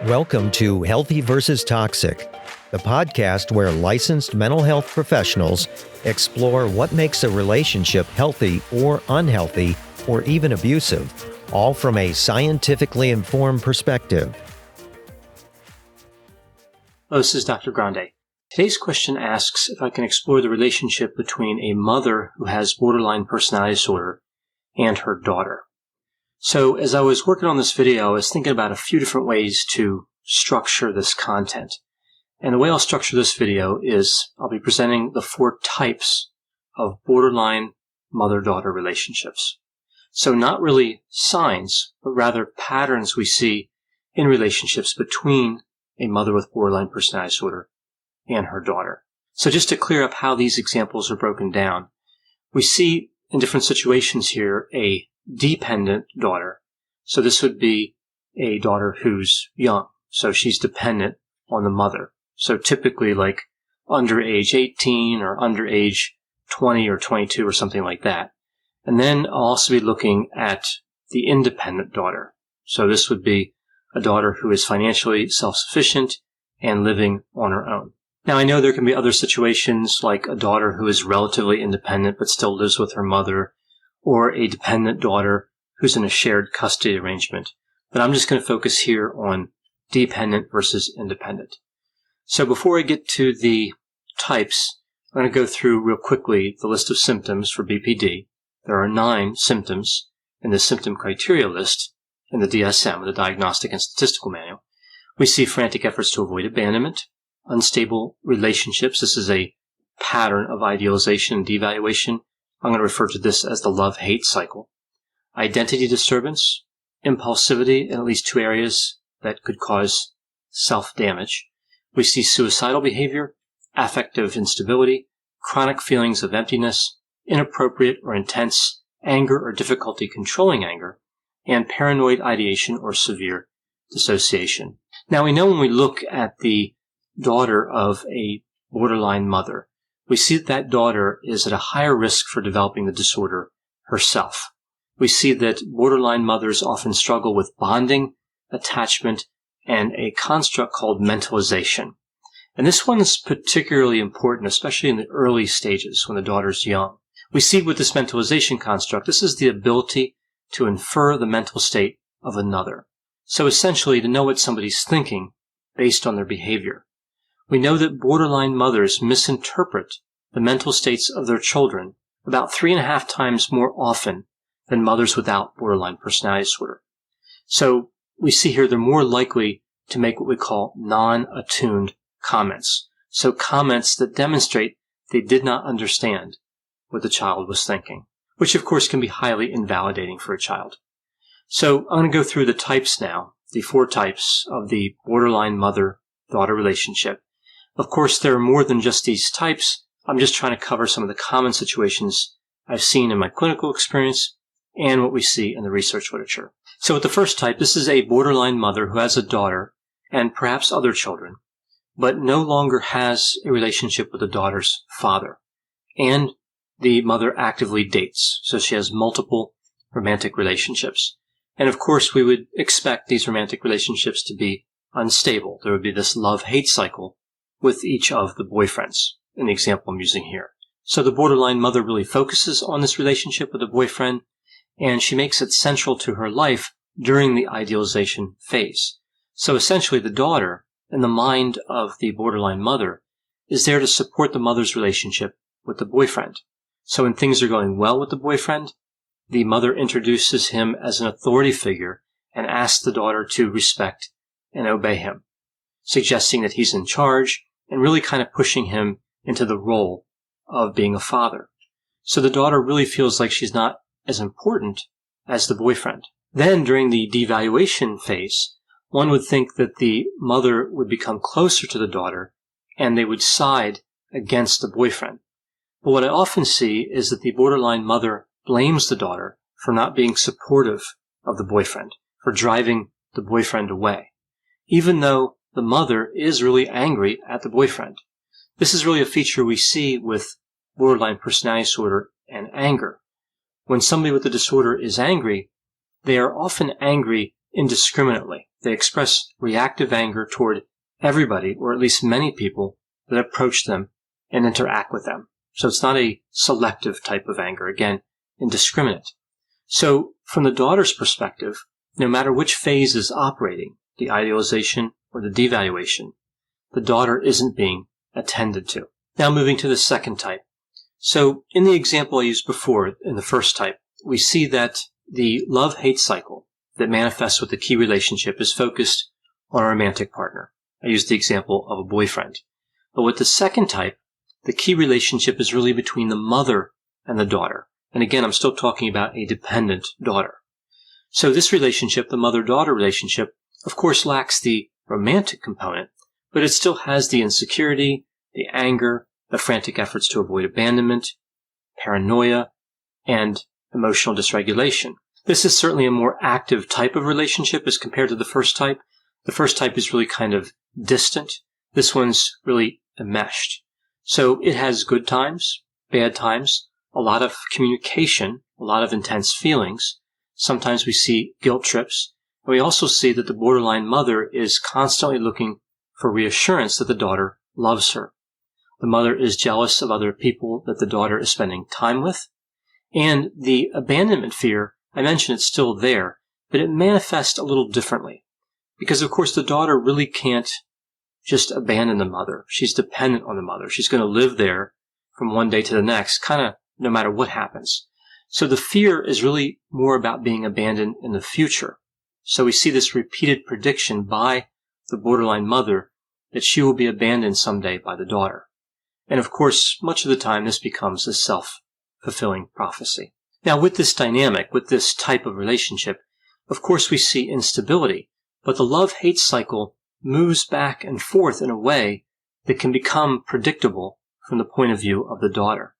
Welcome to Healthy versus Toxic, the podcast where licensed mental health professionals explore what makes a relationship healthy or unhealthy or even abusive, all from a scientifically informed perspective. Hello, this is Dr. Grande. Today's question asks if I can explore the relationship between a mother who has borderline personality disorder and her daughter. So as I was working on this video, I was thinking about a few different ways to structure this content. And the way I'll structure this video is I'll be presenting the 4 types of borderline mother-daughter relationships. So not really signs, but rather patterns we see in relationships between a mother with borderline personality disorder and her daughter. So just to clear up how these examples are broken down, we see in different situations here a dependent daughter. So this would be a daughter who's young. So she's dependent on the mother. So typically like under age 18 or under age 20 or 22 or something like that. And then I'll also be looking at the independent daughter. So this would be a daughter who is financially self-sufficient and living on her own. Now I know there can be other situations like a daughter who is relatively independent but still lives with her mother, or a dependent daughter who's in a shared custody arrangement. But I'm just going to focus here on dependent versus independent. So before I get to the types, I'm going to go through real quickly the list of symptoms for BPD. There are 9 symptoms in the symptom criteria list in the DSM, the Diagnostic and Statistical Manual. We see frantic efforts to avoid abandonment, unstable relationships. This is a pattern of idealization and devaluation. I'm going to refer to this as the love-hate cycle. Identity disturbance, impulsivity in at least 2 areas that could cause self-damage. We see suicidal behavior, affective instability, chronic feelings of emptiness, inappropriate or intense anger or difficulty controlling anger, and paranoid ideation or severe dissociation. Now we know when we look at the daughter of a borderline mother, we see that daughter is at a higher risk for developing the disorder herself. We see that borderline mothers often struggle with bonding, attachment, and a construct called mentalization. And this one is particularly important, especially in the early stages when the daughter's young. We see with this mentalization construct, this is the ability to infer the mental state of another. So essentially to know what somebody's thinking based on their behavior. We know that borderline mothers misinterpret the mental states of their children about 3.5 times more often than mothers without borderline personality disorder. So we see here they're more likely to make what we call non-attuned comments. So comments that demonstrate they did not understand what the child was thinking, which of course can be highly invalidating for a child. So I'm going to go through the types now, the 4 types of the borderline mother-daughter relationship. Of course, there are more than just these types. I'm just trying to cover some of the common situations I've seen in my clinical experience and what we see in the research literature. So with the first type, this is a borderline mother who has a daughter and perhaps other children, but no longer has a relationship with the daughter's father. And the mother actively dates, so she has multiple romantic relationships. And of course, we would expect these romantic relationships to be unstable. There would be this love-hate cycle with each of the boyfriends, in the example I'm using here. So the borderline mother really focuses on this relationship with the boyfriend, and she makes it central to her life during the idealization phase. So essentially the daughter, in the mind of the borderline mother, is there to support the mother's relationship with the boyfriend. So when things are going well with the boyfriend, the mother introduces him as an authority figure and asks the daughter to respect and obey him, suggesting that he's in charge and really kind of pushing him into the role of being a father. So the daughter really feels like she's not as important as the boyfriend. Then during the devaluation phase, one would think that the mother would become closer to the daughter and they would side against the boyfriend. But what I often see is that the borderline mother blames the daughter for not being supportive of the boyfriend, for driving the boyfriend away, even though the mother is really angry at the boyfriend. This is really a feature we see with borderline personality disorder and anger. When somebody with the disorder is angry, they are often angry indiscriminately. They express reactive anger toward everybody, or at least many people, that approach them and interact with them. So it's not a selective type of anger, again, indiscriminate. So from the daughter's perspective, no matter which phase is operating, the idealization or the devaluation, the daughter isn't being attended to. Now moving to the second type. So in the example I used before, in the first type, we see that the love-hate cycle that manifests with the key relationship is focused on a romantic partner. I used the example of a boyfriend. But with the second type, the key relationship is really between the mother and the daughter. And again, I'm still talking about a dependent daughter. So this relationship, the mother-daughter relationship, of course lacks the romantic component, but it still has the insecurity, the anger, the frantic efforts to avoid abandonment, paranoia, and emotional dysregulation. This is certainly a more active type of relationship as compared to the first type. The first type is really kind of distant. This one's really enmeshed. So it has good times, bad times, a lot of communication, a lot of intense feelings. Sometimes we see guilt trips. And we also see that the borderline mother is constantly looking for reassurance that the daughter loves her. The mother is jealous of other people that the daughter is spending time with. And the abandonment fear, I mentioned it's still there, but it manifests a little differently. Because, of course, the daughter really can't just abandon the mother. She's dependent on the mother. She's going to live there from one day to the next, kind of no matter what happens. So the fear is really more about being abandoned in the future. So we see this repeated prediction by the borderline mother that she will be abandoned someday by the daughter. And of course, much of the time, this becomes a self-fulfilling prophecy. Now, with this dynamic, with this type of relationship, of course, we see instability, but the love-hate cycle moves back and forth in a way that can become predictable from the point of view of the daughter.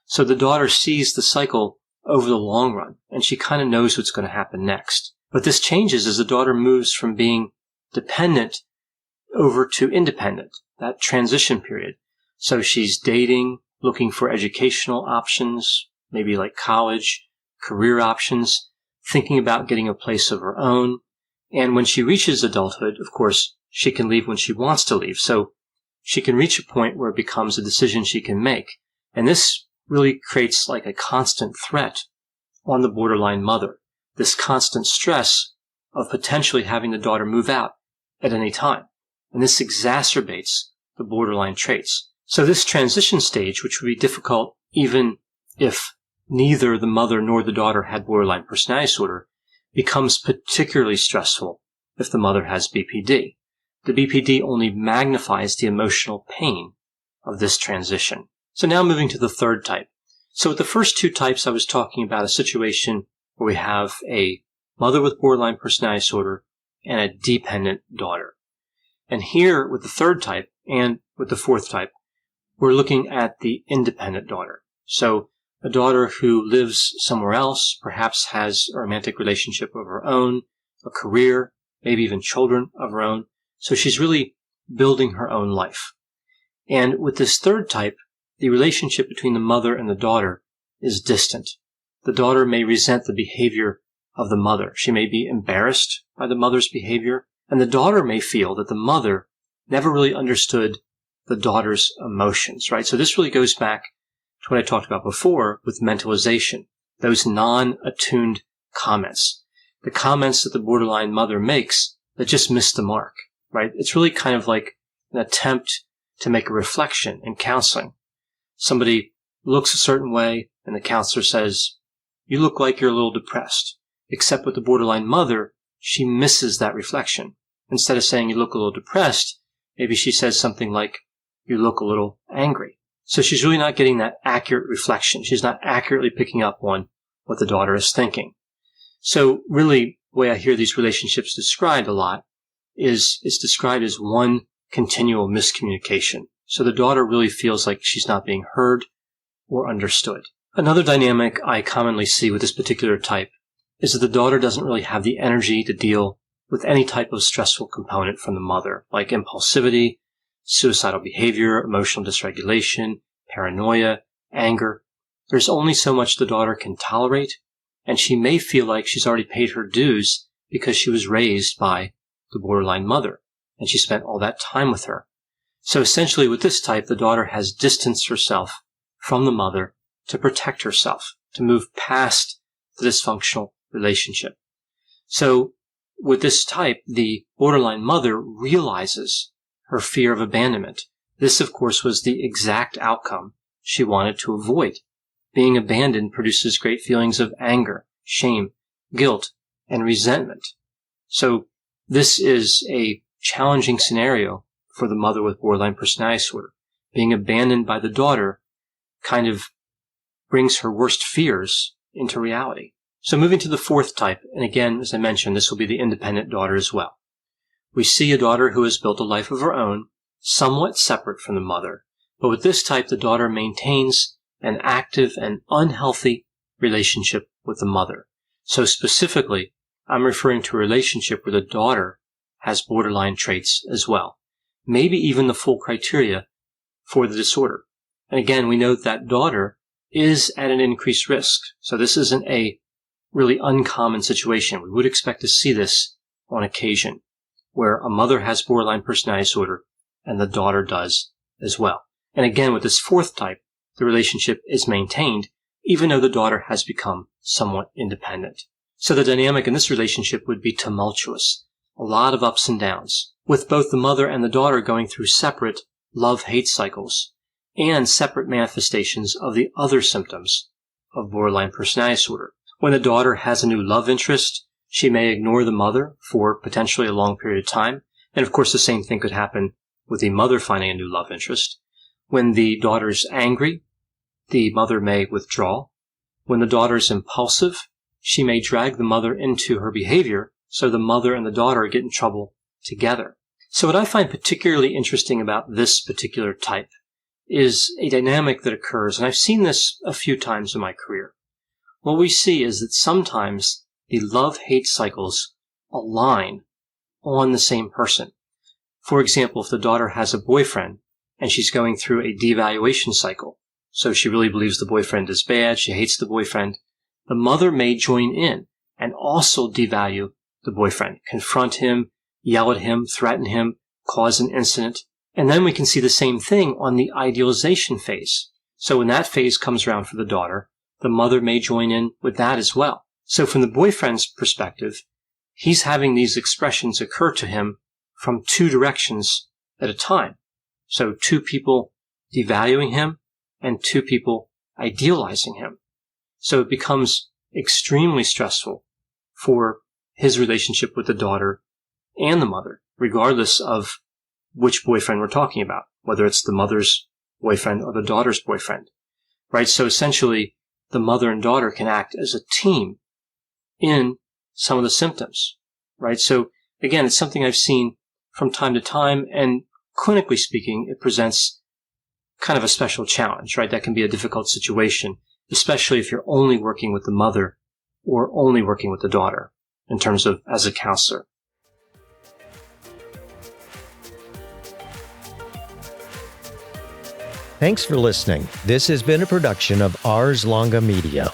So the daughter sees the cycle over the long run, and she kind of knows what's going to happen next. But this changes as the daughter moves from being dependent over to independent, that transition period. So she's dating, looking for educational options, maybe like college, career options, thinking about getting a place of her own. And when she reaches adulthood, of course, she can leave when she wants to leave. So she can reach a point where it becomes a decision she can make. And this really creates like a constant threat on the borderline mother, this constant stress of potentially having the daughter move out at any time. And this exacerbates the borderline traits. So this transition stage, which would be difficult even if neither the mother nor the daughter had borderline personality disorder, becomes particularly stressful if the mother has BPD. The BPD only magnifies the emotional pain of this transition. So now moving to the third type. So with the first two types, I was talking about a situation where we have a mother with borderline personality disorder and a dependent daughter. And here with the third type and with the fourth type, we're looking at the independent daughter. So a daughter who lives somewhere else, perhaps has a romantic relationship of her own, a career, maybe even children of her own. So she's really building her own life. And with this third type, the relationship between the mother and the daughter is distant. The daughter may resent the behavior of the mother. She may be embarrassed by the mother's behavior, and the daughter may feel that the mother never really understood the daughter's emotions, right? So this really goes back to what I talked about before with mentalization, those non-attuned comments, the comments that the borderline mother makes that just miss the mark, right? It's really kind of like an attempt to make a reflection in counseling. Somebody looks a certain way and the counselor says, "You look like you're a little depressed." Except with the borderline mother, she misses that reflection. Instead of saying you look a little depressed, maybe she says something like, "You look a little angry." So she's really not getting that accurate reflection. She's not accurately picking up on what the daughter is thinking. So really, the way I hear these relationships described a lot is it's described as one continual miscommunication. So the daughter really feels like she's not being heard or understood. Another dynamic I commonly see with this particular type is that the daughter doesn't really have the energy to deal with any type of stressful component from the mother, like impulsivity, suicidal behavior, emotional dysregulation, paranoia, anger. There's only so much the daughter can tolerate, and she may feel like she's already paid her dues because she was raised by the borderline mother, and she spent all that time with her. So essentially with this type, the daughter has distanced herself from the mother to protect herself, to move past the dysfunctional relationship. So with this type, the borderline mother realizes her fear of abandonment. This, of course, was the exact outcome she wanted to avoid. Being abandoned produces great feelings of anger, shame, guilt, and resentment. So this is a challenging scenario for the mother with borderline personality disorder. Being abandoned by the daughter kind of brings her worst fears into reality. So moving to the fourth type, and again, as I mentioned, this will be the independent daughter as well. We see a daughter who has built a life of her own, somewhat separate from the mother. But with this type, the daughter maintains an active and unhealthy relationship with the mother. So specifically, I'm referring to a relationship where the daughter has borderline traits as well. Maybe even the full criteria for the disorder. And again, we know that daughter is at an increased risk. So this isn't a really uncommon situation. We would expect to see this on occasion, where a mother has borderline personality disorder and the daughter does as well. And again, with this fourth type, the relationship is maintained, even though the daughter has become somewhat independent. So the dynamic in this relationship would be tumultuous, a lot of ups and downs, with both the mother and the daughter going through separate love-hate cycles and separate manifestations of the other symptoms of borderline personality disorder. When the daughter has a new love interest, she may ignore the mother for potentially a long period of time. And of course, the same thing could happen with the mother finding a new love interest. When the daughter's angry, the mother may withdraw. When the daughter's impulsive, she may drag the mother into her behavior, so the mother and the daughter get in trouble together. So what I find particularly interesting about this particular type is a dynamic that occurs, and I've seen this a few times in my career. What we see is that sometimes the love-hate cycles align on the same person. For example, if the daughter has a boyfriend and she's going through a devaluation cycle, so she really believes the boyfriend is bad, she hates the boyfriend, the mother may join in and also devalue the boyfriend, confront him, yell at him, threaten him, cause an incident. And then we can see the same thing on the idealization phase. So when that phase comes around for the daughter, the mother may join in with that as well. So from the boyfriend's perspective, he's having these expressions occur to him from two directions at a time. So two people devaluing him and two people idealizing him. So it becomes extremely stressful for his relationship with the daughter and the mother, regardless of which boyfriend we're talking about, whether it's the mother's boyfriend or the daughter's boyfriend, right? So essentially, the mother and daughter can act as a team in some of the symptoms, right? So again, it's something I've seen from time to time, and clinically speaking, it presents kind of a special challenge, right? That can be a difficult situation, especially if you're only working with the mother or only working with the daughter in terms of as a counselor. Thanks for listening. This has been a production of Ars Longa Media.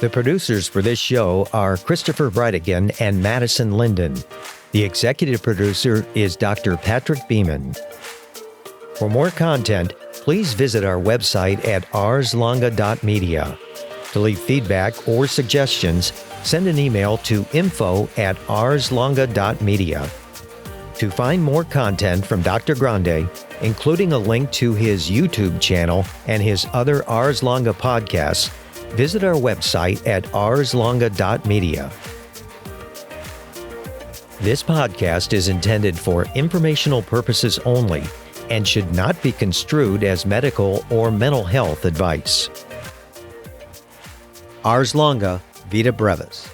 The producers for this show are Christopher Breitigan and Madison Linden. The executive producer is Dr. Patrick Beeman. For more content, please visit our website at arslonga.media. To leave feedback or suggestions, send an email to info@arslonga.media. To find more content from Dr. Grande, including a link to his YouTube channel and his other Ars Longa podcasts, visit our website at arslonga.media. This podcast is intended for informational purposes only and should not be construed as medical or mental health advice. Ars Longa, Vita Brevis.